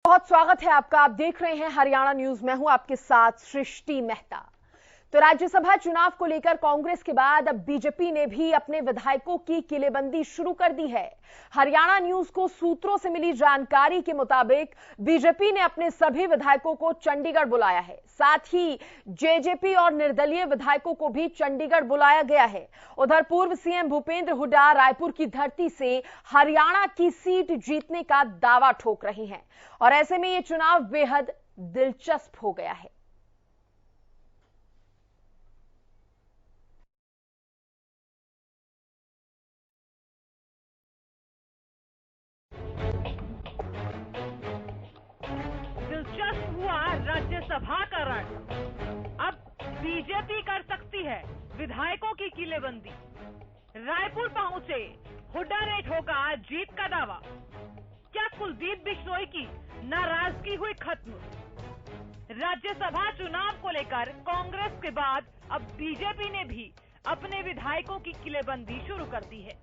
बहुत स्वागत है आपका। आप देख रहे हैं हरियाणा न्यूज। मैं हूं आपके साथ सृष्टि मेहता। तो राज्यसभा चुनाव को लेकर कांग्रेस के बाद अब बीजेपी ने भी अपने विधायकों की किलेबंदी शुरू कर दी है। हरियाणा न्यूज को सूत्रों से मिली जानकारी के मुताबिक बीजेपी ने अपने सभी विधायकों को चंडीगढ़ बुलाया है। साथ ही जेजेपी और निर्दलीय विधायकों को भी चंडीगढ़ बुलाया गया है। उधर पूर्व सीएम भूपेंद्र हुड्डा रायपुर की धरती से हरियाणा की सीट जीतने का दावा ठोक रहे हैं और ऐसे में यह चुनाव बेहद दिलचस्प हो गया है। दिलचस्प हुआ राज्यसभा का रण। अब बीजेपी कर सकती है विधायकों की किलेबंदी। रायपुर पहुंचे हुड्डा ने ठोका जीत का दावा। क्या कुलदीप बिश्नोई की नाराजगी हुई खत्म? राज्यसभा चुनाव को लेकर कांग्रेस के बाद अब बीजेपी ने भी अपने विधायकों की किलेबंदी शुरू कर दी है।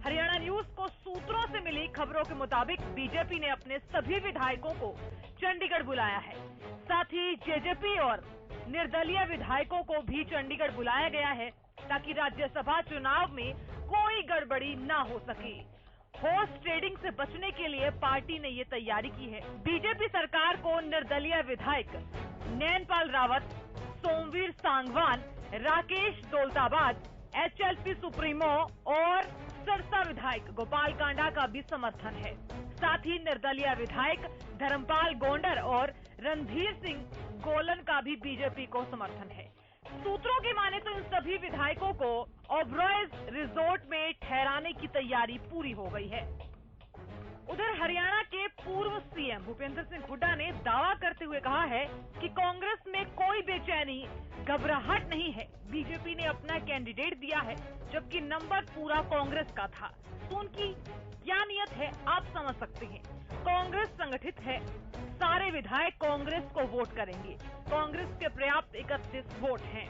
हरियाणा न्यूज को सूत्रों से मिली खबरों के मुताबिक बीजेपी ने अपने सभी विधायकों को चंडीगढ़ बुलाया है। साथ ही जेजेपी और निर्दलीय विधायकों को भी चंडीगढ़ बुलाया गया है ताकि राज्यसभा चुनाव में कोई गड़बड़ी ना हो सके। हॉर्स ट्रेडिंग से बचने के लिए पार्टी ने ये तैयारी की है। बीजेपी सरकार को निर्दलीय विधायक नैनपाल रावत, सोमवीर सांगवान, राकेश दौलताबाद, एचएलपी सुप्रीमो और सिरसा विधायक गोपाल कांडा का भी समर्थन है। साथ ही निर्दलीय विधायक धर्मपाल गोंडर और रणधीर सिंह गोलन का भी बीजेपी को समर्थन है। सूत्रों की माने तो इन सभी विधायकों को ओबरॉय रिजॉर्ट में ठहराने की तैयारी पूरी हो गई है। उधर हरियाणा के पूर्व सीएम भूपेंद्र सिंह हुड्डा ने दावा करते हुए कहा है कि कांग्रेस में कोई बेचैनी, घबराहट नहीं है। बीजेपी ने अपना कैंडिडेट दिया है जबकि नंबर पूरा कांग्रेस का था। तो उनकी क्या नियत है आप समझ सकते हैं। कांग्रेस संगठित है, सारे विधायक कांग्रेस को वोट करेंगे। कांग्रेस के पर्याप्त 31 वोट हैं।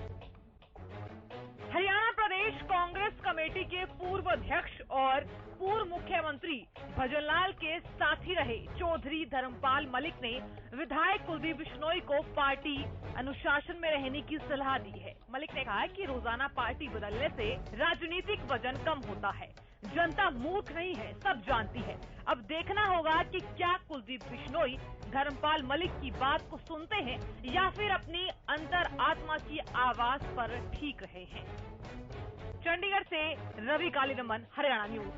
हरियाणा प्रदेश कांग्रेस कमेटी के पूर्व अध्यक्ष और पूर्व मुख्यमंत्री भजनलाल के साथी रहे चौधरी धर्मपाल मलिक ने विधायक कुलदीप बिश्नोई को पार्टी अनुशासन में रहने की सलाह दी है। मलिक ने कहा है कि रोजाना पार्टी बदलने से राजनीतिक वजन कम होता है। जनता मूर्ख नहीं है, सब जानती है। अब देखना होगा कि क्या कुलदीप बिश्नोई धर्मपाल मलिक की बात को सुनते हैं या फिर अपनी अंतर आत्मा की आवाज पर ठीक रहे हैं। चंडीगढ़ से रवि कालीरमन, हरियाणा न्यूज।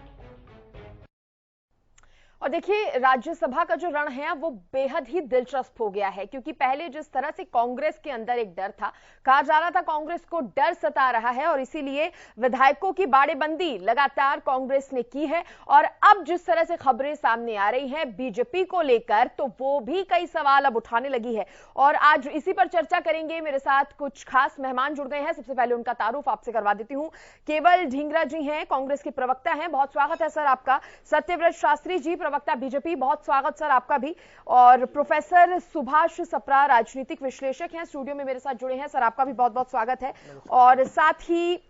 और देखिए राज्यसभा का जो रण है वो बेहद ही दिलचस्प हो गया है क्योंकि पहले जिस तरह से कांग्रेस के अंदर एक डर था, कहा जा रहा था कांग्रेस को डर सता रहा है और इसीलिए विधायकों की बाड़ेबंदी लगातार कांग्रेस ने की है। और अब जिस तरह से खबरें सामने आ रही हैं बीजेपी को लेकर तो वो भी कई सवाल अब उठाने लगी है और आज इसी पर चर्चा करेंगे। मेरे साथ कुछ खास मेहमान जुड़ गए हैं। सबसे पहले उनका तारुफ आपसे करवा देती हूँ। केवल ढींगरा जी हैं, कांग्रेस के प्रवक्ता हैं, बहुत स्वागत है सर आपका। सत्यव्रत शास्त्री जी, प्रवक्ता बीजेपी, बहुत स्वागत सर आपका भी। और प्रोफेसर सुभाष सप्रा, राजनीतिक विश्लेषक हैं, स्टूडियो में मेरे साथ जुड़े हैं, सर आपका भी बहुत बहुत स्वागत है। और साथ ही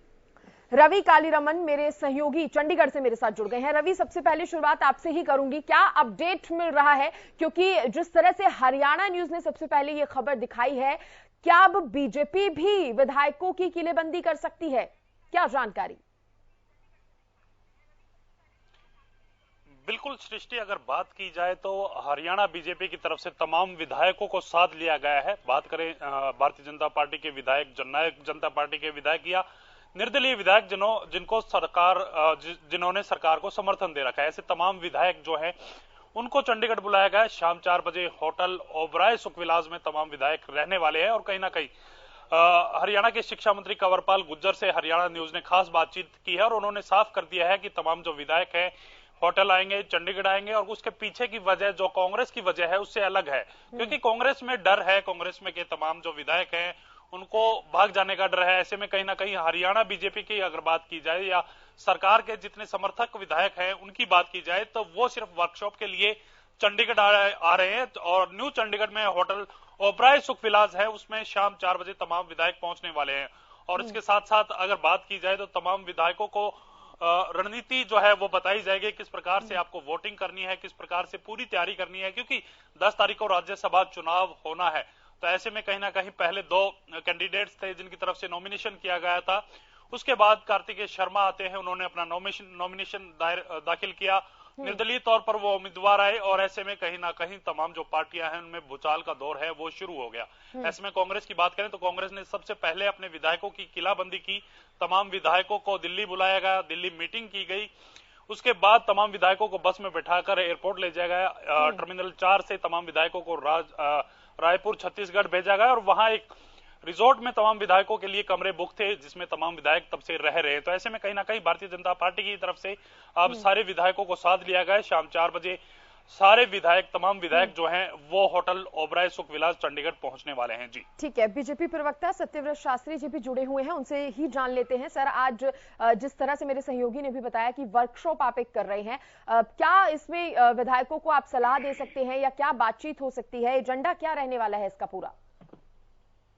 रवि कालीरमन मेरे सहयोगी चंडीगढ़ से मेरे साथ जुड़ गए हैं। रवि, सबसे पहले शुरुआत आपसे ही करूंगी, क्या अपडेट मिल रहा है क्योंकि जिस तरह से हरियाणा न्यूज ने सबसे पहले यह खबर दिखाई है, क्या अब बीजेपी भी विधायकों की किलेबंदी कर सकती है? क्या जानकारी? बिल्कुल सृष्टि, अगर बात की जाए तो हरियाणा बीजेपी की तरफ से तमाम विधायकों को साथ लिया गया है। बात करें भारतीय जनता पार्टी के विधायक, जननायक जनता पार्टी के विधायक या निर्दलीय विधायक जिन्होंने सरकार को समर्थन दे रखा है, ऐसे तमाम विधायक जो हैं उनको चंडीगढ़ बुलाया गया है। शाम 4 बजे होटल ओबरॉय सुखविलास में तमाम विधायक रहने वाले हैं और कहीं ना कहीं हरियाणा के शिक्षा मंत्री कंवरपाल गुर्जर से हरियाणा न्यूज ने खास बातचीत की है और उन्होंने साफ कर दिया है कि तमाम जो विधायक हैं होटल आएंगे, चंडीगढ़ आएंगे और उसके पीछे की वजह जो कांग्रेस की वजह है उससे अलग है क्योंकि कांग्रेस में डर है। कांग्रेस में के तमाम जो विधायक हैं उनको भाग जाने का डर है। ऐसे में कहीं ना कहीं हरियाणा बीजेपी की अगर बात की जाए या सरकार के जितने समर्थक विधायक हैं उनकी बात की जाए तो वो सिर्फ वर्कशॉप के लिए चंडीगढ़ आ रहे हैं और न्यू चंडीगढ़ में होटल ओबरॉय सुखविलास है, उसमें शाम 4 बजे तमाम विधायक पहुंचने वाले हैं। और इसके साथ साथ अगर बात की जाए तो तमाम विधायकों को रणनीति जो है वो बताई जाएगी, किस प्रकार से आपको वोटिंग करनी है, किस प्रकार से पूरी तैयारी करनी है, क्योंकि 10 तारीख को राज्यसभा चुनाव होना है। तो ऐसे में कहीं ना कहीं पहले 2 कैंडिडेट्स थे जिनकी तरफ से नॉमिनेशन किया गया था, उसके बाद कार्तिकेय शर्मा आते हैं, उन्होंने अपना नॉमिनेशन दाखिल किया, निर्दलीय तौर पर वो उम्मीदवार आए और ऐसे में कहीं ना कहीं तमाम जो पार्टियां हैं उनमें भूचाल का दौर है वो शुरू हो गया। ऐसे में कांग्रेस की बात करें तो कांग्रेस ने सबसे पहले अपने विधायकों की किलाबंदी की, तमाम विधायकों को दिल्ली बुलाया गया, दिल्ली मीटिंग की गई, उसके बाद तमाम विधायकों को बस में बैठाकर एयरपोर्ट ले जाया गया, टर्मिनल 4 से तमाम विधायकों को रायपुर छत्तीसगढ़ भेजा गया और वहां एक रिजॉर्ट में तमाम विधायकों के लिए कमरे बुक थे जिसमें तमाम विधायक तब से रह रहे हैं। तो ऐसे में कहीं ना कहीं भारतीय जनता पार्टी की तरफ से अब सारे विधायकों को साथ लिया गया है। शाम 4 बजे सारे विधायक, तमाम विधायक जो हैं वो होटल ओबराय सुखविलास चंडीगढ़ पहुंचने वाले हैं। जी ठीक है, बीजेपी प्रवक्ता सत्यव्रत शास्त्री जी भी जुड़े हुए हैं, उनसे ही जान लेते हैं। सर, आज जिस तरह से मेरे सहयोगी ने भी बताया कि वर्कशॉप आप एक कर रहे हैं, क्या इसमें विधायकों को आप सलाह दे सकते हैं या क्या बातचीत हो सकती है? एजेंडा क्या रहने वाला है इसका पूरा?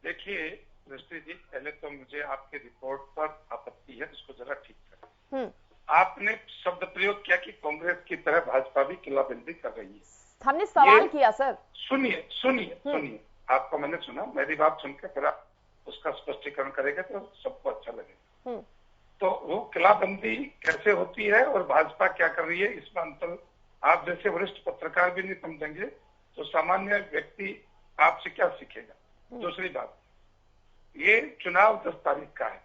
देखिए दृष्टि जी, पहले तो मुझे आपके रिपोर्ट पर आपत्ति है, इसको जरा ठीक करें। आपने शब्द प्रयोग किया कि कांग्रेस की तरह भाजपा भी किलाबंदी कर रही है। हमने सवाल किया सर। सुनिए, आपको मैंने सुना, मेरी बात सुनकर फिर आप उसका स्पष्टीकरण करेंगे तो सबको अच्छा लगेगा। तो वो किलाबंदी कैसे होती है और भाजपा क्या कर रही है, इसमें अंतर आप जैसे वरिष्ठ पत्रकार भी नहीं समझेंगे तो सामान्य व्यक्ति आपसे क्या सीखेगा। दूसरी बात, ये चुनाव 10 तारीख का है,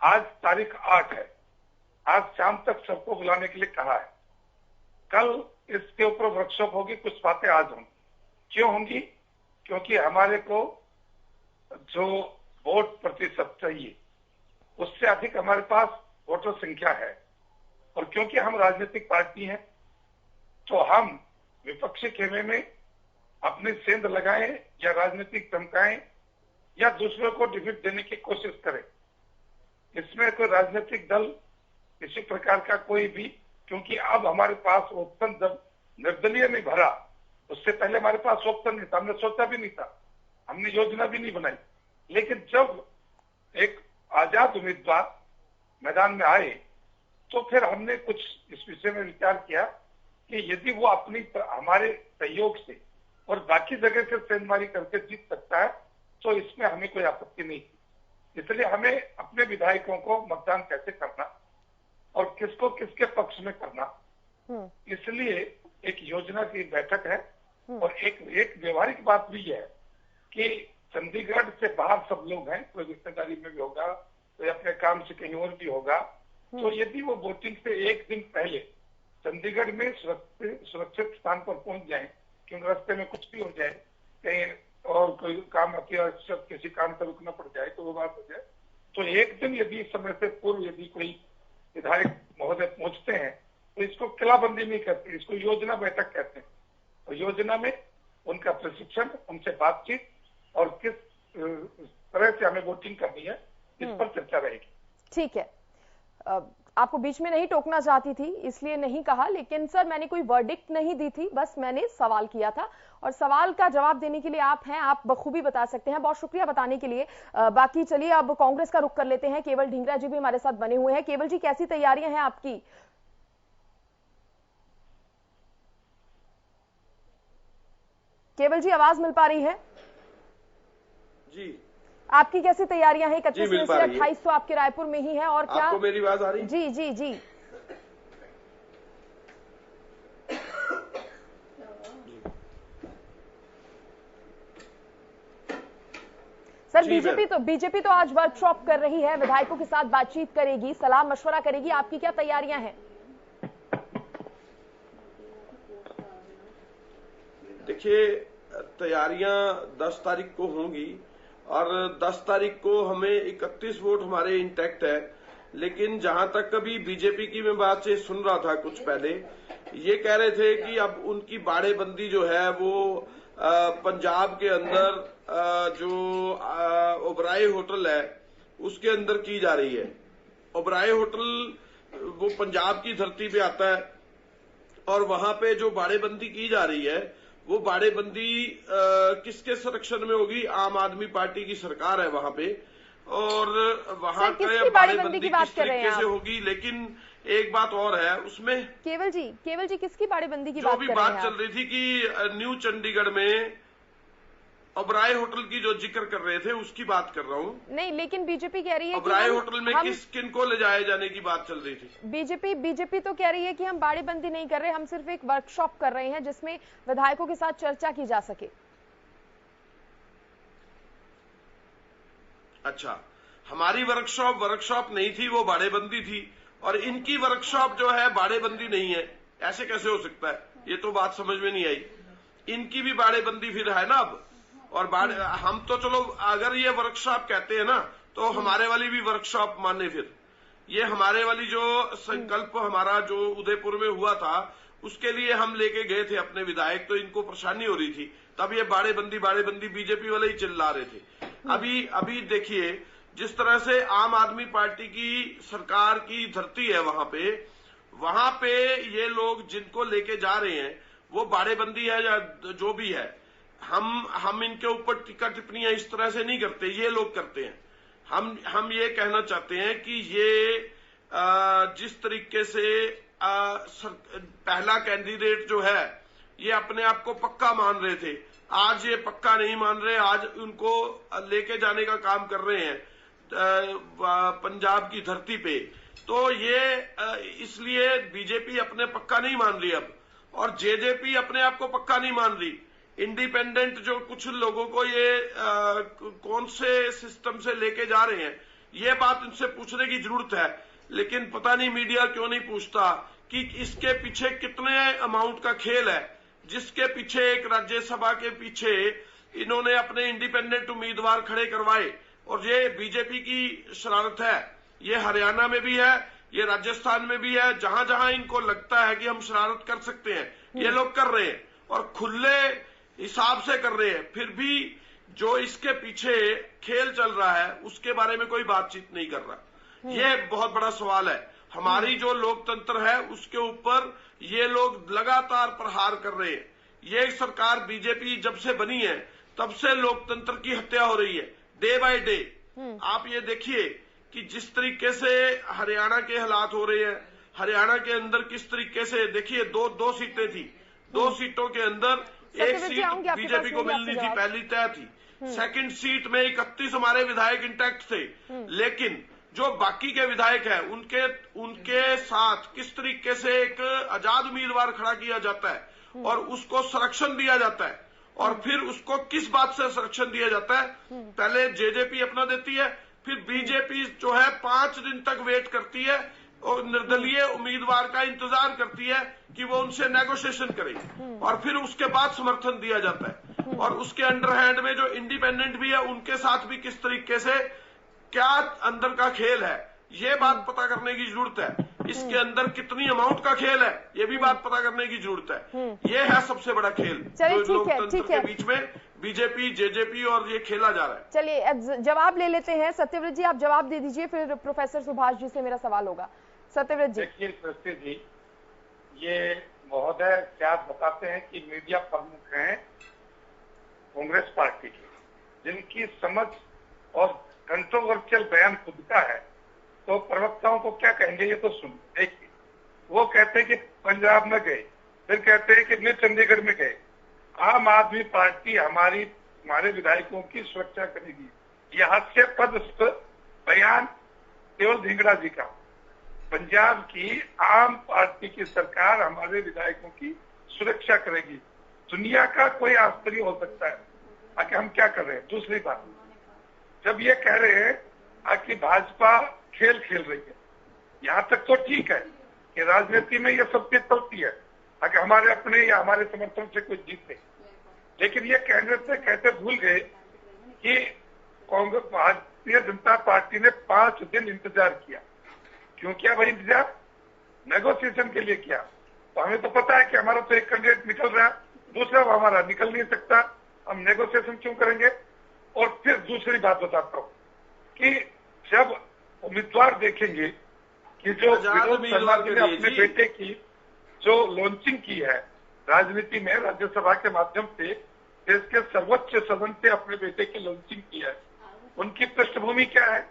आज तारीख 8 है, आज शाम तक सबको बुलाने के लिए कहा है, कल इसके ऊपर वर्कशॉप होगी, कुछ बातें आज होंगी। क्यों होंगी? क्योंकि हमारे को जो वोट प्रतिशत चाहिए उससे अधिक हमारे पास वोटर संख्या है और क्योंकि हम राजनीतिक पार्टी हैं तो हम विपक्षी खेमे में अपनी सेंध लगाएं या राजनीतिक धमकाएं या दूसरों को डिफीट देने की कोशिश करें। इसमें कोई राजनीतिक दल किसी प्रकार का कोई भी, क्योंकि अब हमारे पास ऑप्शन जब निर्दलीय नहीं भरा, उससे पहले हमारे पास ऑप्शन नहीं था, हमने सोचा भी नहीं था, हमने योजना भी नहीं बनाई। लेकिन जब एक आजाद उम्मीदवार मैदान में आए तो फिर हमने कुछ इस विषय में विचार किया कि यदि वो अपनी हमारे सहयोग से और बाकी जगह से सेंधमारी करके जीत सकता है तो इसमें हमें कोई आपत्ति नहीं थी। इसलिए हमें अपने विधायकों को मतदान कैसे करना और किसको किसके पक्ष में करना, इसलिए एक योजना की बैठक है। और एक व्यवहारिक बात भी है कि चंडीगढ़ से बाहर सब लोग हैं, कोई रिश्तेदारी में भी होगा, कोई अपने काम से कहीं और भी होगा, तो यदि वो वोटिंग से एक दिन पहले चंडीगढ़ में सुरक्षित स्थान पर पहुंच जाए, क्योंकि रास्ते में कुछ भी हो जाए, कहीं और कोई काम अत्यावश्यक किसी काम से रुकना पड़ जाए तो वो बात हो जाए, तो एक दिन यदि समय से पूर्व यदि कोई विधायक महोदय पहुंचते हैं तो इसको किलाबंदी नहीं कहते, इसको योजना बैठक कहते हैं। और योजना में उनका प्रशिक्षण, उनसे बातचीत और किस तरह से हमें वोटिंग करनी है, इस पर चर्चा रहेगी। ठीक है, आपको बीच में नहीं टोकना चाहती थी इसलिए नहीं कहा, लेकिन सर मैंने कोई वर्डिक्ट नहीं दी थी, बस मैंने सवाल किया था और सवाल का जवाब देने के लिए आप हैं, आप बखूबी बता सकते हैं। बहुत शुक्रिया बताने के लिए। बाकी चलिए अब कांग्रेस का रुख कर लेते हैं। केवल ढींगरा जी भी हमारे साथ बने हुए हैं। केवल जी, कैसी तैयारियां हैं आपकी? केवल जी, आवाज मिल पा रही है? जी, आपकी कैसी तैयारियां हैं? 31 में से 28 तो आपके रायपुर में ही है, और क्या आपको मेरी आवाज आ रही? जी जी जी। सर, बीजेपी तो आज वर्कशॉप कर रही है, विधायकों के साथ बातचीत करेगी, सलाह मशवरा करेगी, आपकी क्या तैयारियां हैं? देखिए, तैयारियां 10 तारीख को होंगी और 10 तारीख को हमें 31 वोट हमारे इंटैक्ट है। लेकिन जहां तक कभी बीजेपी की मैं बात से सुन रहा था कुछ पहले, ये कह रहे थे कि अब उनकी बाड़ेबंदी जो है वो पंजाब के अंदर जो ओबराय होटल है उसके अंदर की जा रही है। ओबराय होटल वो पंजाब की धरती पे आता है और वहां पे जो बाड़ेबंदी की जा रही है वो बाड़ेबंदी किसके संरक्षण में होगी? आम आदमी पार्टी की सरकार है वहां पे, और वहां किसकी बाड़ेबंदी की बात कर रहे हैं से होगी। लेकिन एक बात और है उसमें, केवल जी किसकी बाड़ेबंदी की बात कर रहे हैं? जो भी बात चल रही थी कि न्यू चंडीगढ़ में ओबराय होटल की जो जिक्र कर रहे थे उसकी बात कर रहा हूँ। नहीं, लेकिन बीजेपी कह रही है ओबराय होटल में किन को ले जाए जाने की बात चल रही थी। बीजेपी तो कह रही है कि हम बाड़ेबंदी नहीं कर रहे, हम सिर्फ एक वर्कशॉप कर रहे हैं जिसमें विधायकों के साथ चर्चा की जा सके। अच्छा, हमारी वर्कशॉप नहीं थी, वो बाड़ेबंदी थी। और इनकी वर्कशॉप जो है बाड़ेबंदी नहीं है, ऐसे कैसे हो सकता है? ये तो बात समझ में नहीं आई। इनकी भी बाड़ेबंदी फिर है ना अब। और हम तो चलो अगर ये वर्कशॉप कहते हैं ना तो हमारे वाली भी वर्कशॉप माने। फिर ये हमारे वाली जो संकल्प हमारा जो उदयपुर में हुआ था उसके लिए हम लेके गए थे अपने विधायक, तो इनको परेशानी हो रही थी, तब ये बाड़ेबंदी बीजेपी वाले ही चिल्ला रहे थे। अभी देखिए जिस तरह से आम आदमी पार्टी की सरकार की धरती है, वहां पे ये लोग जिनको लेके जा रहे हैं वो बाड़ेबंदी है या जो भी है, हम इनके ऊपर टीका टिप्पणियां इस तरह से नहीं करते, ये लोग करते हैं। हम ये कहना चाहते हैं कि ये जिस तरीके से पहला कैंडिडेट जो है ये अपने आप को पक्का मान रहे थे, आज ये पक्का नहीं मान रहे, आज उनको लेके जाने का काम कर रहे हैं पंजाब की धरती पे। तो ये इसलिए बीजेपी अपने पक्का नहीं मान रही अब, और जेजेपी अपने आप को पक्का नहीं मान रही। इंडिपेंडेंट जो कुछ लोगों को ये कौन से सिस्टम से लेके जा रहे हैं, ये बात इनसे पूछने की जरूरत है। लेकिन पता नहीं मीडिया क्यों नहीं पूछता कि इसके पीछे कितने अमाउंट का खेल है, जिसके पीछे एक राज्यसभा के पीछे इन्होंने अपने इंडिपेंडेंट उम्मीदवार खड़े करवाए। और ये बीजेपी की शरारत है, ये हरियाणा में भी है, ये राजस्थान में भी है, जहां जहां इनको लगता है कि हम शरारत कर सकते हैं ये लोग कर रहे हैं, और खुले हिसाब से कर रहे हैं। फिर भी जो इसके पीछे खेल चल रहा है उसके बारे में कोई बातचीत नहीं कर रहा। ये बहुत बड़ा सवाल है। हमारी जो लोकतंत्र है उसके ऊपर ये लोग लगातार प्रहार कर रहे हैं। ये सरकार बीजेपी जब से बनी है तब से लोकतंत्र की हत्या हो रही है, डे बाय डे। आप ये देखिए कि जिस तरीके से हरियाणा के हालात हो रहे हैं, हरियाणा के अंदर किस तरीके से, देखिए दो सीटें थी, 2 सीटों के अंदर एक सीट बीजेपी को मिलनी थी, पहली तय थी। सेकंड सीट में 31 हमारे विधायक इंटैक्ट थे, लेकिन जो बाकी के विधायक हैं उनके साथ किस तरीके से एक आजाद उम्मीदवार खड़ा किया जाता है और उसको संरक्षण दिया जाता है। और फिर उसको किस बात से संरक्षण दिया जाता है? पहले जेजेपी अपना देती है, फिर बीजेपी जो है 5 दिन तक वेट करती है और निर्दलीय उम्मीदवार का इंतजार करती है कि वो उनसे नेगोशिएशन करे, और फिर उसके बाद समर्थन दिया जाता है। और उसके अंडरहैंड में जो इंडिपेंडेंट भी है उनके साथ भी किस तरीके से क्या अंदर का खेल है, ये बात पता करने की जरूरत है। इसके अंदर कितनी अमाउंट का खेल है ये भी बात पता करने की जरूरत है। ये है सबसे बड़ा खेल जो लोकतंत्र के बीच में बीजेपी जेजेपी और ये खेला जा रहा है। चलिए जवाब ले लेते हैं। सत्यव्रत जी आप जवाब दे दीजिए, फिर प्रोफेसर सुभाष जी से मेरा सवाल होगा। सत्यव्रत जी। देखिए सृष्टि जी, ये महोदय क्या बताते हैं कि मीडिया प्रमुख हैं कांग्रेस पार्टी के, जिनकी समझ और कंट्रोवर्शियल बयान खुद का है, तो प्रवक्ताओं को क्या कहेंगे ये तो सुन। देखिए वो कहते हैं कि पंजाब में गए, फिर कहते हैं कि न्यू चंडीगढ़ में गए। आम आदमी पार्टी हमारे विधायकों की सुरक्षा करेगी, यह हास्यास्पद बयान केवल धिंगड़ा जी का। पंजाब की आम पार्टी की सरकार हमारे विधायकों की सुरक्षा करेगी, दुनिया का कोई आश्चर्य हो सकता है आखिर हम क्या कर रहे हैं। दूसरी बात, जब ये कह रहे हैं कि भाजपा खेल खेल रही है, यहां तक तो ठीक है कि राजनीति में ये सब चीज चलती है, अगर हमारे अपने या हमारे समर्थन से कोई जीते। लेकिन ये कहते भूल गए कि कांग्रेस भारतीय जनता पार्टी ने 5 दिन इंतजार किया। क्यों किया भाई इंतजार? नेगोशिएशन के लिए किया। तो हमें तो पता है कि हमारा तो एक कैंडिडेट निकल रहा है, दूसरा हमारा निकल नहीं सकता, हम नेगोशिएशन क्यों करेंगे? और फिर दूसरी बात बताता हूँ कि जब उम्मीदवार देखेंगे कि जो विनोद शर्मा ने अपने बेटे की जो लॉन्चिंग की है राजनीति में, राज्यसभा के माध्यम से देश के सर्वोच्च सदन से अपने बेटे की लॉन्चिंग की है, उनकी पृष्ठभूमि क्या है,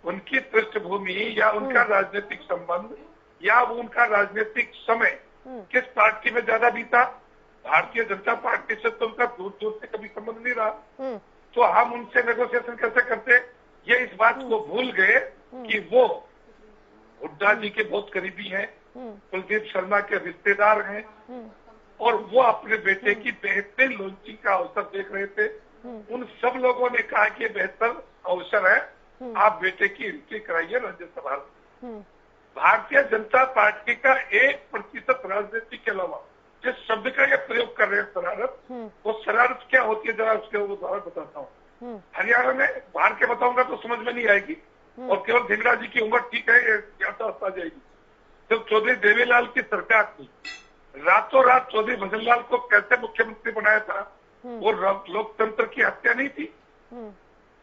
उनकी पृष्ठभूमि या उनका राजनीतिक संबंध या उनका राजनीतिक समय किस पार्टी में ज्यादा बीता। भारतीय जनता पार्टी से तो उनका दूर दूर से कभी संबंध नहीं रहा, तो हम उनसे नेगोशिएशन कैसे करते। ये इस बात को भूल गए कि वो हुड्डा जी के बहुत करीबी हैं, कुलदीप शर्मा के रिश्तेदार हैं, और वो अपने बेटे की बेहतरीन लॉन्चिंग का अवसर देख रहे थे। उन सब लोगों ने कहा कि बेहतर अवसर है, आप बेटे की एंट्री कराइए राज्यसभा में। भारतीय जनता पार्टी का 1% राजनीति के अलावा जिस शब्द का ये प्रयोग कर रहे हैं शरारत, वो शरारत क्या होती है जरा उसके उदाहरण बताता हूँ। हरियाणा में बाहर के बताऊंगा तो समझ में नहीं आएगी, और केवल धिंगरा जी की उम्र ठीक है, ज्ञाता आ जाएगी। जब चौधरी देवीलाल की सरकार थी, रातों रात चौधरी भजनलाल को कैसे मुख्यमंत्री बनाया था, वो लोकतंत्र की हत्या नहीं थी।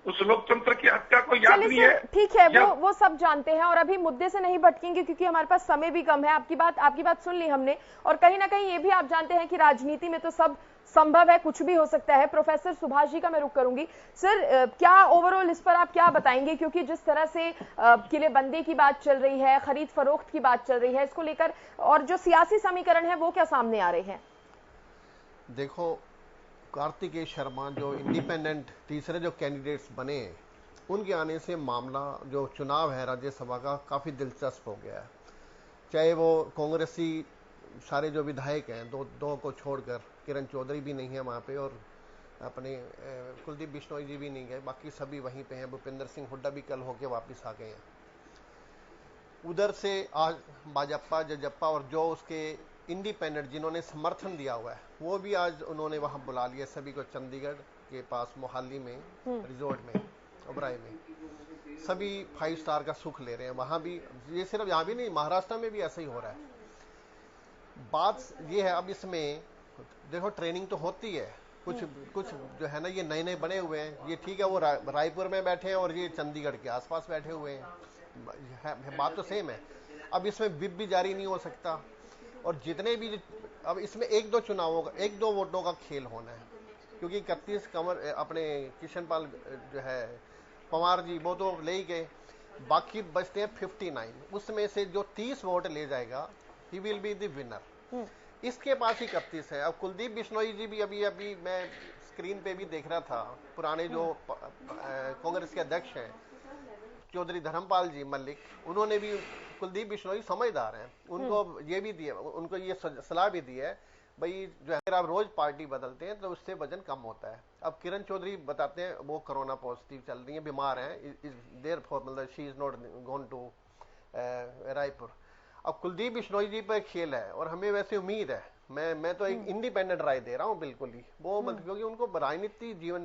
उस लोकतंत्र की हत्या को याद नहीं है। ठीक है, वो सब जानते हैं, और अभी मुद्दे से नहीं भटकेंगे क्योंकि हमारे पास समय भी कम है। आपकी बात सुन ली हमने, और कहीं ना कहीं ये भी आप जानते हैं कि राजनीति में तो सब संभव है, कुछ भी हो सकता है। प्रोफेसर सुभाष जी का मैं रुख करूंगी। सर, क्या ओवरऑल इस पर आप क्या बताएंगे, क्योंकि जिस तरह से किलेबंदी की बात चल रही है, खरीद फरोख्त की बात चल रही है, इसको लेकर और जो सियासी समीकरण है वो क्या सामने आ रहे हैं? देखो, कार्तिकेय शर्मा जो इंडिपेंडेंट तीसरे जो कैंडिडेट्स बने, उनके आने से मामला जो चुनाव है राज्यसभा का काफ़ी दिलचस्प हो गया है। चाहे वो कांग्रेसी सारे जो विधायक हैं, दो को छोड़कर, किरण चौधरी भी नहीं है वहाँ पे, और अपने कुलदीप बिश्नोई जी भी नहीं गए, बाकी सभी वहीं पे हैं। भूपेंद्र सिंह हुड्डा भी कल होके वापस आ गए हैं। उधर से आज भाजपा, जजप्पा और जो उसके इंडिपेंडेंट जिन्होंने समर्थन दिया हुआ है, वो भी आज उन्होंने वहां बुला लिया सभी को, चंडीगढ़ के पास मोहाली में रिजोर्ट में, ओबराय में। सभी 5 स्टार का सुख ले रहे हैं वहां भी। ये सिर्फ यहाँ भी नहीं, महाराष्ट्र में भी ऐसा ही हो रहा है। बात ये है, अब इसमें देखो ट्रेनिंग तो होती है, कुछ जो है ना, ये नए नए बने हुए हैं, ये ठीक है, वो रायपुर में बैठे हैं और ये चंडीगढ़ के आसपास बैठे हुए हैं, बात तो सेम है। अब इसमें विप भी जारी नहीं हो सकता, और जितने भी, अब इसमें 1-2 चुनावों का, 1-2 वोटों का खेल होना है, क्योंकि 31 कंवर अपने किशनपाल जो है पवार जी वो तो ले ही गए, बाकी बचते हैं 59। उसमें से जो 30 वोट ले जाएगा, he will be the winner. इसके पास ही 31 है। अब कुलदीप बिश्नोई जी भी अभी मैं स्क्रीन पे भी देख रहा था, पुराने जो कांग्रेस के अध्यक्ष हैं चौधरी धर्मपाल जी मल्लिक, उन्होंने भी, कुलदीप बिश्नोई समझदार हैं, उनको ये भी दिया, उनको ये सलाह भी दी है, भाई जो है अगर आप रोज पार्टी बदलते हैं तो उससे वजन कम होता है। अब किरण चौधरी बताते हैं वो कोरोना पॉजिटिव चल रही हैं, बीमार हैं, देयरफॉर मतलब she is not going to Raipur. अब कुलदीप बिश्नोई जी पर खेल है, और हमें वैसे उम्मीद है, मैं तो एक इंडिपेंडेंट राय दे रहा हूँ बिल्कुल ही, वो मतलब क्योंकि उनको राजनीति जीवन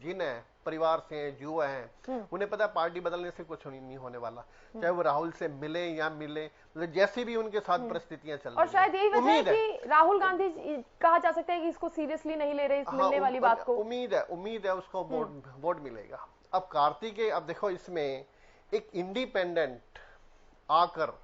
जीना है, परिवार से हैं, युवा हैं, उन्हें पता है पार्टी बदलने से कुछ नहीं होने वाला, चाहे वो राहुल से मिले या मिले, मतलब जैसी भी उनके साथ परिस्थितियां चल रही हैं। और शायद यही वजह है कि राहुल गांधी कहा जा सकता है कि इसको सीरियसली नहीं ले रहे, इस मिलने वाली बात को। उम्मीद है उसको वोट मिलेगा। अब कार्तिकेय, अब देखो इसमें एक इंडिपेंडेंट आकर,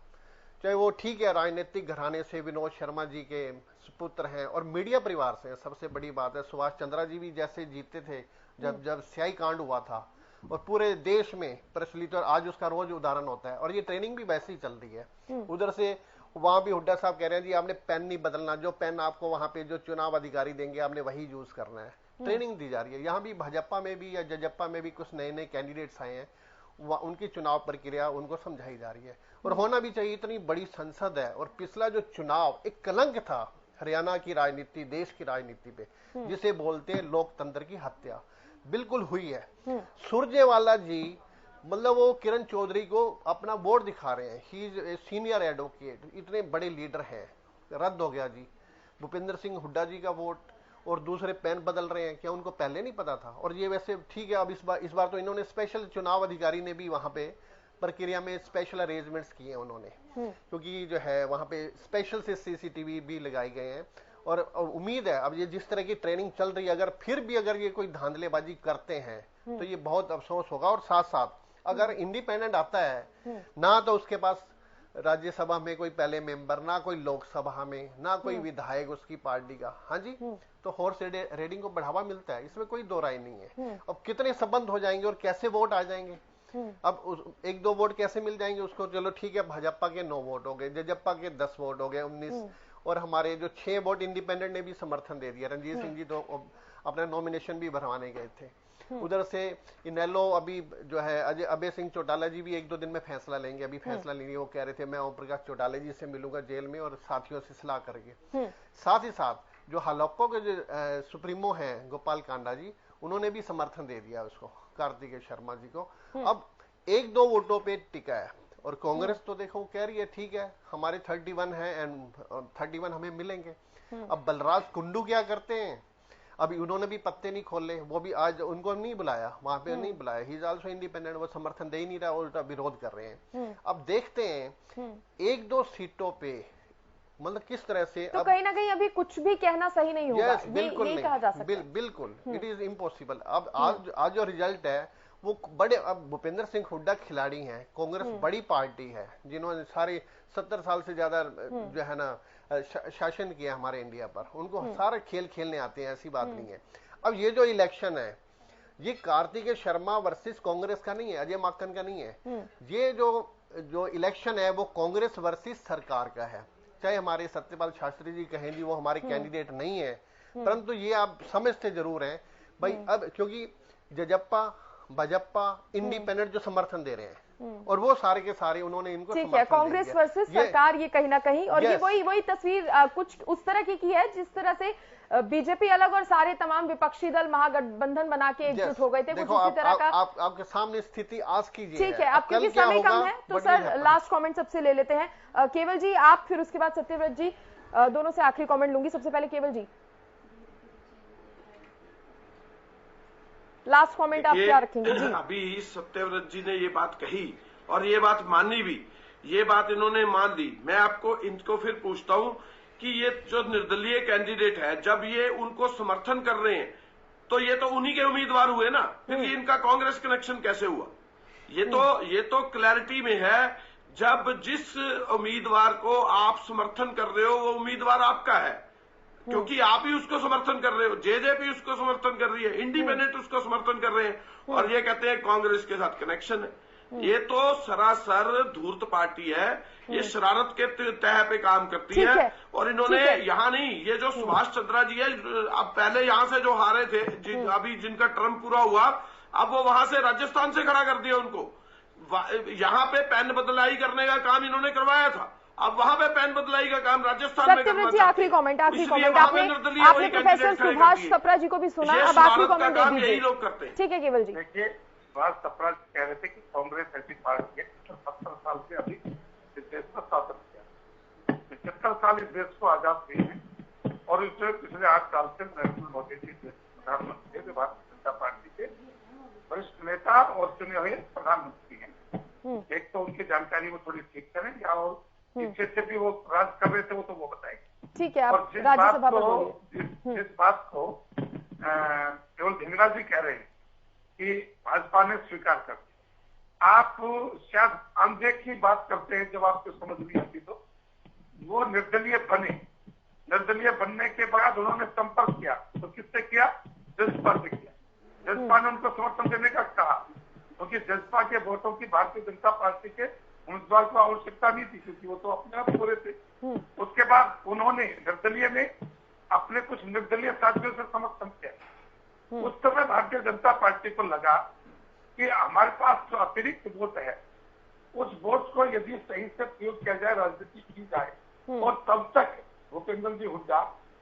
चाहे वो ठीक है राजनीतिक घराने से विनोद शर्मा जी के पुत्र हैं और मीडिया परिवार से, सबसे बड़ी बात है सुभाष चंद्रा जी भी जैसे जीते थे जब स्याही कांड हुआ था, और पूरे देश में प्रचलित, और आज उसका रोज उदाहरण होता है, और ये ट्रेनिंग भी वैसे ही चल रही है। उधर से वहां भी हुड्डा साहब कह रहे हैं जी आपने पेन नहीं बदलना, जो पेन आपको वहां पे जो चुनाव अधिकारी देंगे आपने वही यूज करना है, ट्रेनिंग दी जा रही है। यहाँ भी भाजपा में भी या जजप्पा में भी कुछ नए नए कैंडिडेट्स आए हैं, उनकी चुनाव प्रक्रिया उनको समझाई जा रही है, और होना भी चाहिए। इतनी बड़ी संसद है, और पिछला जो चुनाव एक कलंक था हरियाणा की राजनीति, देश की राजनीति पे, जिसे बोलते हैं लोकतंत्र की हत्या, बिल्कुल हुई है। सुरजेवाला जी मतलब वो किरण चौधरी को अपना वोट दिखा रहे हैं, he is a senior advocate, इतने बड़े लीडर हैं, रद्द हो गया जी। भूपेंद्र सिंह हुड्डा जी का वोट, और दूसरे पेन बदल रहे हैं, क्या उनको पहले नहीं पता था? और ये वैसे ठीक है, अब इस बार तो इन्होंने स्पेशल, चुनाव अधिकारी ने भी वहां पे प्रक्रिया में स्पेशल अरेंजमेंट्स किए हैं उन्होंने, क्योंकि जो है वहां पे स्पेशल से सीसीटीवी भी लगाए गए हैं, और उम्मीद है अब ये जिस तरह की ट्रेनिंग चल रही है, अगर फिर भी अगर ये कोई धांधलेबाजी करते हैं तो ये बहुत अफसोस होगा। और साथ साथ अगर इंडिपेंडेंट आता है ना, तो उसके पास राज्यसभा में कोई पहले मेंबर, ना कोई लोकसभा में, ना कोई विधायक उसकी पार्टी का। हाँ जी, तो हॉर्स रेडिंग को बढ़ावा मिलता है, इसमें कोई दो राय नहीं है। अब कितने संबंध हो जाएंगे और कैसे वोट आ जाएंगे? अब एक दो वोट कैसे मिल जाएंगे उसको? चलो ठीक है, भाजपा के 9 वोट हो गए, जजपा के 10 वोट हो गए, 19, और हमारे जो 6 वोट इंडिपेंडेंट ने भी समर्थन दे दिया। रणजीत सिंह जी तो अपना नॉमिनेशन भी भरवाने गए थे। उधर से इनेलो अभी जो है अभय सिंह चौटाला जी भी 1-2 दिन में फैसला लेंगे। अभी फैसला लेंगे, वो कह रहे थे मैं ओम प्रकाश चौटाला जी से मिलूंगा जेल में और साथियों से सलाह करके। साथ ही साथ जो हलक्को के जो सुप्रीमो हैं गोपाल कांडा जी, उन्होंने भी समर्थन दे दिया उसको, कार्तिकेय शर्मा जी को। अब 1-2 वोटों पे टिका है, और कांग्रेस तो देखो कह रही है ठीक है हमारे 31 है एंड 31 हमें मिलेंगे। अब बलराज कुंडू क्या करते हैं? अभी उन्होंने भी पत्ते नहीं खोले, वो भी आज उनको नहीं बुलाया, वहां पे नहीं बुलाया। ही इज आल्सो इंडिपेंडेंट, वो समर्थन दे ही नहीं रहा, उल्टा विरोध कर रहे हैं। अब देखते हैं 1-2 सीटों पे मतलब किस तरह से। तो कहीं ना कहीं अभी कुछ भी कहना सही नहीं होगा। यस, बिल्कुल नहीं कहा जा सकता है। बिल्कुल इट इज इम्पॉसिबल। अब आज जो रिजल्ट है वो बड़े, अब भूपेंद्र सिंह हुड्डा खिलाड़ी हैं, कांग्रेस बड़ी पार्टी है जिन्होंने सारे 70 साल से ज्यादा जो है ना शासन किया हमारे इंडिया पर, उनको सारे खेल खेलने आते हैं, ऐसी बात नहीं है। अब ये जो इलेक्शन है ये कार्तिकेय शर्मा वर्सेस कांग्रेस का नहीं है, अजय माकन का नहीं है। ये जो इलेक्शन है वो कांग्रेस वर्सेस सरकार का है। चाहे हमारे सत्यपाल शास्त्री जी कहें जी वो हमारे कैंडिडेट नहीं है, परंतु ये आप समझते जरूर हैं भाई। अब क्योंकि जजप्पा भाजपा इंडिपेंडेंट जो समर्थन दे रहे हैं, और वो सारे के सारे उन्होंने इनको ठीक है, कांग्रेस वर्सेस सरकार ये कहीं ना कहीं, और ये वही तस्वीर कुछ उस तरह की है जिस तरह से बीजेपी अलग और सारे तमाम विपक्षी दल महागठबंधन बना के एकजुट हो गए थे। कुछ उसी तरह का आपके सामने स्थिति आज कीजिए। ठीक है, अब क्योंकि समय कम है तो सर लास्ट कमेंट सबसे ले लेते हैं। केवल जी आप, फिर उसके बाद सत्यव्रत जी, दोनों से आखिरी कमेंट लूंगी। सबसे पहले केवल जी, लास्ट कमेंट आप क्या रखेंगे जी? अभी सत्यव्रत जी ने ये बात कही और ये बात मानी भी, ये बात इन्होंने मान ली। मैं आपको इनको फिर पूछता हूं कि ये जो निर्दलीय कैंडिडेट है, जब ये उनको समर्थन कर रहे हैं तो ये तो उन्हीं के उम्मीदवार हुए ना, फिर इनका कांग्रेस कनेक्शन कैसे हुआ? ये तो क्लैरिटी में है। जब जिस उम्मीदवार को आप समर्थन कर रहे हो वो उम्मीदवार आपका है, क्योंकि आप ही उसको समर्थन कर रहे हो, जेजेपी उसको समर्थन कर रही है, इंडिपेंडेंट उसको समर्थन कर रहे हैं, और ये कहते हैं कांग्रेस के साथ कनेक्शन है। ये तो सरासर धूर्त पार्टी है, ये शरारत के तह पे काम करती है। और इन्होंने यहाँ नहीं, ये जो सुभाष चंद्रा जी है, अब पहले यहाँ से जो हारे थे, अभी जिनका टर्म पूरा हुआ, अब वो वहां से राजस्थान से खड़ा कर दिया उनको। यहाँ पे पेन बदलाई करने का काम इन्होंने करवाया था, अब वहां पे पेन बदलाई का काम राजस्थान में करना चाहते हैं। आखिरी कमेंट आपने प्रोफेसर सुभाष सप्रा जी को भी सुना, अब आखिरी कमेंट दे दीजिए। यही लोग करते हैं। ठीक है केवल जी। देखिए, सुभाष सप्रा जी कह रहे थे कि कांग्रेस ऐसी पार्टी है 70 साल से अभी इस देश पर शासन किया, 75 साल इस देश को आजाद हुए हैं, और इसमें पिछले 8 साल से नरेंद्र मोदी जी प्रधानमंत्री है, भारतीय जनता पार्टी के वरिष्ठ नेता और चुने हुए प्रधानमंत्री हैं। एक तो उनकी जानकारी वो थोड़ी ठीक करें, या और पीछे से भी वो राज कर रहे थे, वो तो वो बताएंगे। ठीक है, और जिस बात को केवल ढिंगरा जी कह रहे हैं कि भाजपा ने स्वीकार कर दिया, आप शायद अनदेखी बात करते हैं, जब आपको समझ नहीं आती तो। वो निर्दलीय बने, निर्दलीय बनने के बाद उन्होंने संपर्क किया, तो किससे किया? जसपा से किया। जसपा ने उनको समर्थन देने का कहा, क्योंकि जसपा के वोटों की भारतीय जनता पार्टी के उम्मीदवार को आवश्यकता नहीं थी, क्योंकि वो तो अपने आप हो रहे थे। उसके बाद उन्होंने निर्दलीय ने अपने कुछ निर्दलीय साथियों से समर्थन किया। उस समय भारतीय जनता पार्टी को लगा कि हमारे पास जो अतिरिक्त वोट है, उस वोट को यदि सही से प्रयोग किया जाए, राजनीति की जाए, और तब तक भूपेंद्र जी हुड्डा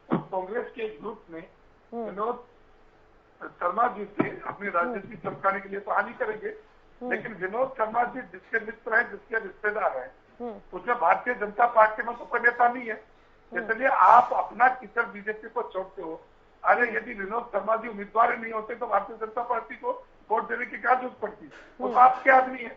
कांग्रेस के ग्रुप ने विनोद शर्मा जी से अपनी राजनीति चमकाने के लिए तो हानि करेंगे, लेकिन विनोद शर्मा जी जिसके मित्र हैं, जिसके रिश्तेदार हैं, उसमें भारतीय जनता पार्टी में तो कोई नेता नहीं है। इसलिए आप अपना कीचड़ बीजेपी को छोड़ते हो। अरे यदि विनोद शर्मा जी उम्मीदवार नहीं होते तो भारतीय जनता पार्टी को वोट देने की क्या जरूरत पड़ती? वो तो आपके आदमी है।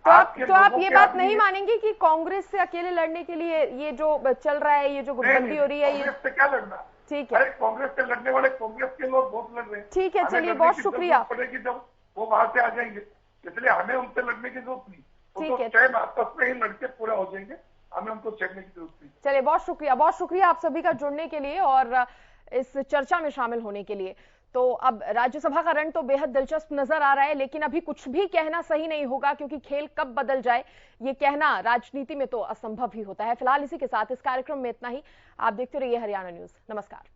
तो आप ये बात नहीं मानेंगे कि कांग्रेस से अकेले लड़ने के लिए ये जो चल रहा है, ये जो गुटबंदी हो रही है, कांग्रेस से क्या लड़ना? ठीक है, कांग्रेस से लड़ने वाले कांग्रेस के लोग बहुत लड़ रहे हैं। ठीक है, चलिए बहुत शुक्रिया। पड़ेगी जब वो वहां से आ जाएंगे, इसलिए हमें उनसे लड़ने की जरूरत नहीं। ठीक है, चैन आपस में ही लड़के पूरा हो जाएंगे, हमें उनको छेड़ने की जरूरत नहीं। चलिए, बहुत शुक्रिया आप सभी का जुड़ने के लिए और इस चर्चा में शामिल होने के लिए। तो अब राज्यसभा का रण तो बेहद दिलचस्प नजर आ रहा है, लेकिन अभी कुछ भी कहना सही नहीं होगा, क्योंकि खेल कब बदल जाए ये कहना राजनीति में तो असंभव ही होता है। फिलहाल इसी के साथ इस कार्यक्रम में इतना ही। आप देखते रहिए हरियाणा न्यूज। नमस्कार।